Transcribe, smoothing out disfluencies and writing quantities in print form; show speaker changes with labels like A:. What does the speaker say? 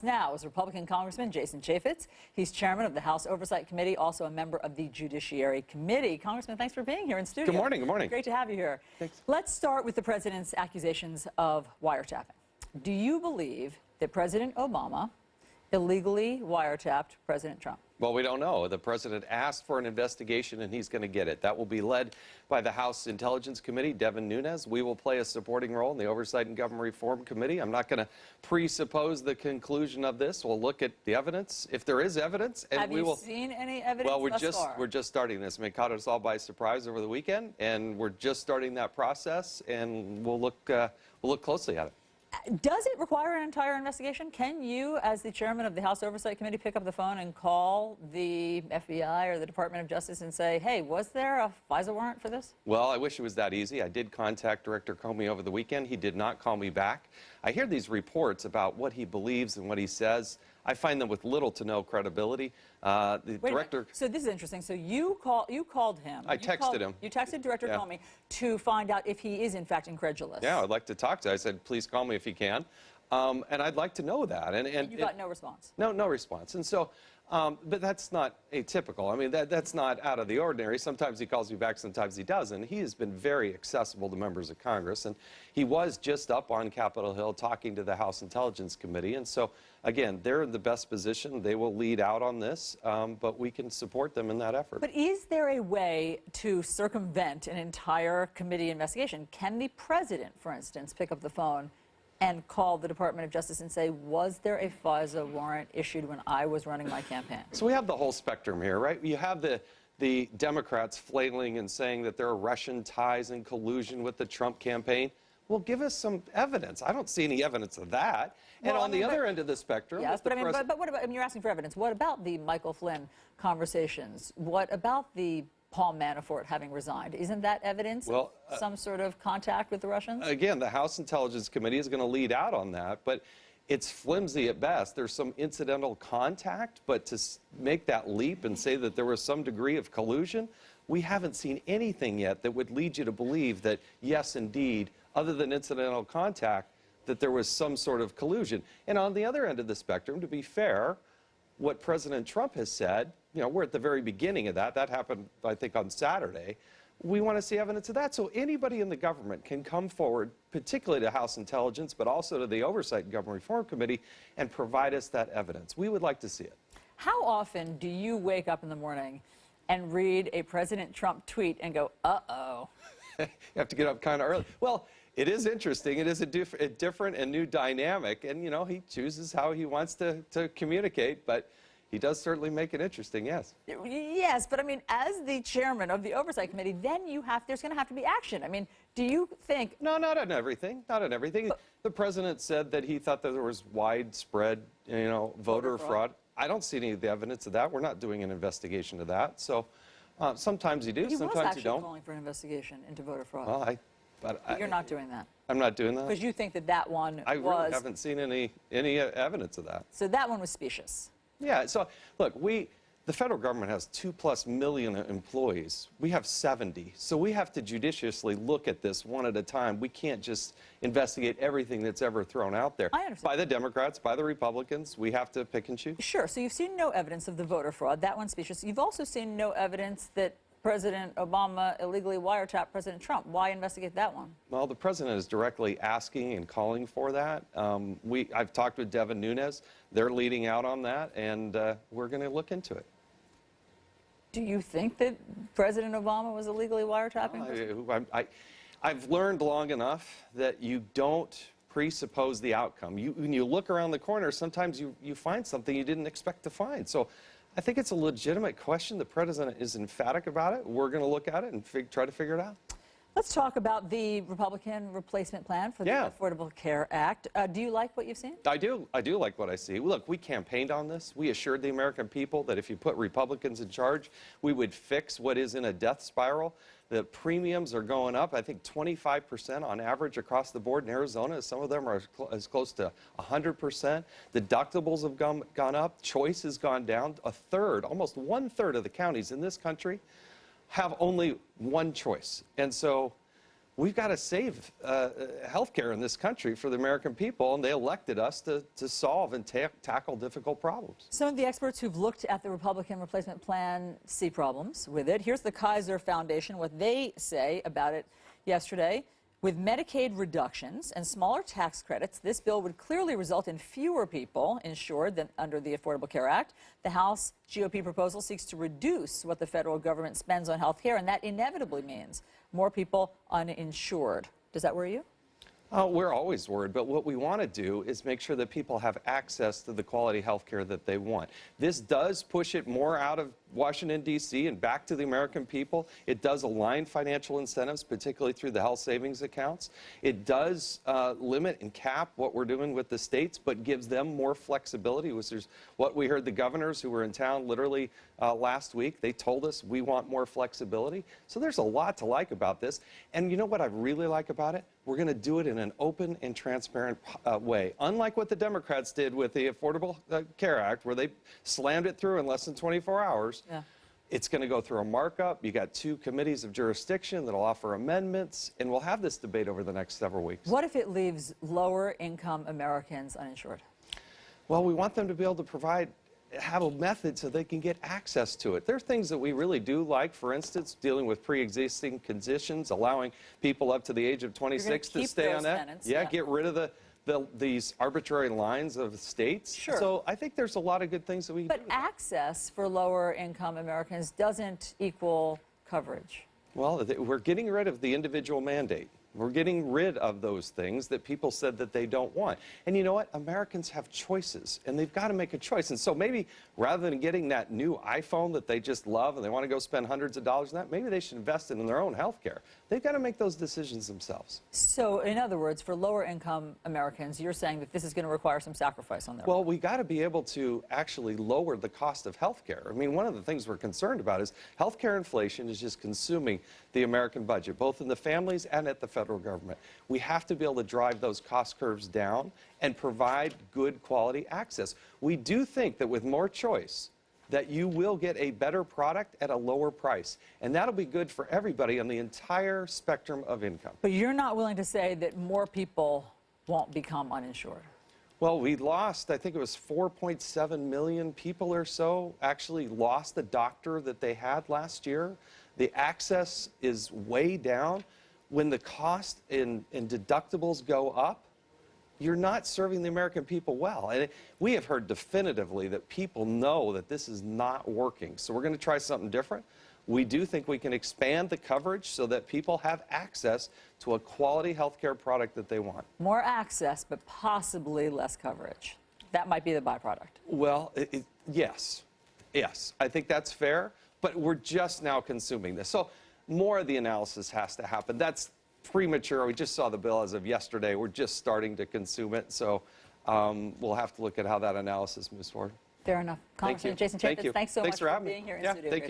A: Now is Republican Congressman Jason Chaffetz. He's chairman of the House Oversight Committee, also a member of the Judiciary Committee. Congressman, thanks for being here in studio.
B: Good morning. Good morning.
A: Great to have you here.
B: Thanks.
A: Let's start with the president's accusations of wiretapping. Do you believe that President Obama illegally wiretapped President Trump?
B: Well, we don't know. The president asked for an investigation, and he's going to get it. That will be led by the House Intelligence Committee, Devin Nunes. We will play a supporting role in the Oversight and Government Reform Committee. I'm not going to presuppose the conclusion of this. We'll look at the evidence, if there is evidence, and
A: Have
B: we will.
A: Have you seen any evidence
B: Well,
A: thus far?
B: we're just starting this. I mean, it caught us all by surprise over the weekend, and we're just starting that process, and we'll look closely at it.
A: Does it require an entire investigation? Can you, as the chairman of the House Oversight Committee, pick up the phone and call the FBI or the Department of Justice and say, hey, was there a FISA warrant for this?
B: Well, I wish it was that easy. I did contact Director Comey over the weekend. He did not call me back. I hear these reports about what he believes and what he says. I find them with little to no credibility. Director.
A: So this is interesting. So you called him.
B: I texted him.
A: You texted Director Comey to find out if he is in fact incredulous.
B: Yeah, I'd like to talk to him. I said, please call me if you can. And I'd like to know that.
A: And you got no response?
B: No response. And so, but that's not atypical. I mean, that's not out of the ordinary. Sometimes he calls me back, sometimes he doesn't. He has been very accessible to members of Congress, and he was just up on Capitol Hill talking to the House Intelligence Committee. And so, again, they're in the best position. They will lead out on this, but we can support them in that effort.
A: But is there a way to circumvent an entire committee investigation? Can the president, for instance, pick up the phone and call the Department of Justice and say, was there a FISA warrant issued when I was running my campaign?
B: So we have the whole spectrum here, right? You have the Democrats flailing and saying that there are Russian ties and collusion with the Trump campaign. Well, give us some evidence. I don't see any evidence of that. And
A: well,
B: on the other end of the spectrum,
A: yes, but what about? I mean, you're asking for evidence. What about the Michael Flynn conversations? What about the Paul Manafort having resigned? Isn't that evidence of some sort of contact with the Russians?
B: Again, the House Intelligence Committee is going to lead out on that, but it's flimsy at best. There's some incidental contact, but to make that leap and say that there was some degree of collusion, we haven't seen anything yet that would lead you to believe that, yes, indeed, other than incidental contact, that there was some sort of collusion. And on the other end of the spectrum, to be fair, what President Trump has said, you know, we're at the very beginning of that. That happened, I think, on Saturday. We want to see evidence of that. So anybody in the government can come forward, particularly to House Intelligence, but also to the Oversight and Government Reform Committee, and provide us that evidence. We would like to see it.
A: How often do you wake up in the morning and read a President Trump tweet and go, uh-oh?
B: You have to get up kind of early. Well, it is interesting. It is a different and new dynamic. And, you know, he chooses how he wants to communicate, but he does certainly make it interesting, yes.
A: Yes, but I mean, as the chairman of the Oversight Committee, then there's going to have to be action. I mean, do you think...
B: No, not on everything. Not on everything. But the president said that he thought that there was widespread, you know, voter fraud. I don't see any of the evidence of that. We're not doing an investigation of that. So sometimes you do, sometimes you don't.
A: He was actually calling for an investigation into voter fraud.
B: Well,
A: but you're not doing that.
B: I'm not doing that?
A: Because you think that one
B: I really haven't seen any evidence of that.
A: So that one was specious.
B: Yeah, so look, the federal government has 2+ million employees. We have 70. So we have to judiciously look at this one at a time. We can't just investigate everything that's ever thrown out there.
A: I understand.
B: By the Democrats, by the Republicans. We have to pick and choose.
A: Sure. So you've seen no evidence of the voter fraud. That one's specious. You've also seen no evidence that President Obama illegally wiretapped President Trump. Why investigate that one? Well,
B: the president is directly asking and calling for that. I've talked with Devin Nunes. They're leading out on that, and we're going to look into it.
A: Do you think that President Obama was illegally wiretapping?
B: I've learned long enough that you don't presuppose the outcome. When you look around the corner, sometimes you find something you didn't expect to find. So I think it's a legitimate question. The president is emphatic about it. We're going to look at it and try to figure it out.
A: Let's talk about the Republican replacement plan for the Affordable Care Act. Do you like what you've seen?
B: I do like what I see. Look, we campaigned on this. We assured the American people that if you put Republicans in charge, we would fix what is in a death spiral. The premiums are going up, I think 25% on average across the board in Arizona. Some of them are as close to 100%. Deductibles have gone up. Choice has gone down. A third, almost 1/3 of the counties in this country have only one choice. And so we've got to save health care in this country for the American people, and they elected us to solve and tackle difficult problems.
A: Some of the experts who've looked at the Republican replacement plan see problems with it. Here's the Kaiser Foundation, what they say about it yesterday. With Medicaid reductions and smaller tax credits, this bill would clearly result in fewer people insured than under the Affordable Care Act. The House GOP proposal seeks to reduce what the federal government spends on health care, and that inevitably means more people uninsured. Does that worry you?
B: We're always worried, but what we want to do is make sure that people have access to the quality health care that they want. This does push it more out of Washington, D.C. and back to the American people. It does align financial incentives, particularly through the health savings accounts. It does limit and cap what we're doing with the states, but gives them more flexibility, which is what we heard the governors who were in town literally last week. They told us we want more flexibility. So there's a lot to like about this. And you know what I really like about it? We're going to do it in an open and transparent way. Unlike what the Democrats did with the Affordable Care Act, where they slammed it through in less than 24 hours.
A: Yeah.
B: It's going to go through a markup. You got 2 committees of jurisdiction that'll offer amendments, and we'll have this debate over the next several weeks.
A: What if it leaves lower income Americans uninsured?
B: Well, we want them to be able to have a method so they can get access to it. There are things that we really do like, for instance, dealing with pre-existing conditions, allowing people up to the age of 26 to stay on that.
A: Tenants,
B: yeah, get rid of these arbitrary lines of states.
A: Sure.
B: So I think there's a lot of good things that we can do.
A: But access for lower income Americans doesn't equal coverage.
B: Well, we're getting rid of the individual mandate. We're getting rid of those things that people said that they don't want. And you know what? Americans have choices, and they've got to make a choice. And so maybe rather than getting that new iPhone that they just love and they want to go spend hundreds of dollars on that, maybe they should invest in their own health care. They've got to make those decisions themselves.
A: So, in other words, for lower income Americans, you're saying that this is going to require some sacrifice on their part.
B: Well, we got to be able to actually lower the cost of health care. I mean, one of the things we're concerned about is health care inflation is just consuming the American budget, both in the families and at the federal government. We have to be able to drive those cost curves down and provide good quality access. We do think that with more choice, that you will get a better product at a lower price. And that'll be good for everybody on the entire spectrum of income.
A: But you're not willing to say that more people won't become uninsured.
B: Well, we lost, I think it was 4.7 million people or so actually lost the doctor that they had last year. The access is way down. When the cost in deductibles go up, you're not serving the American people well. And we have heard definitively that people know that this is not working. So we're going to try something different. We do think we can expand the coverage so that people have access to a quality health care product that they want.
A: More access, but possibly less coverage. That might be the byproduct.
B: Well, yes. Yes, I think that's fair. But we're just now consuming this. So more of the analysis has to happen. That's premature. We just saw the bill as of yesterday. We're just starting to consume it. So we'll have to look at how that analysis moves forward.
A: Fair enough. Congressman Jason Chaffetz, thanks so much for being here in studio.
B: Thank you.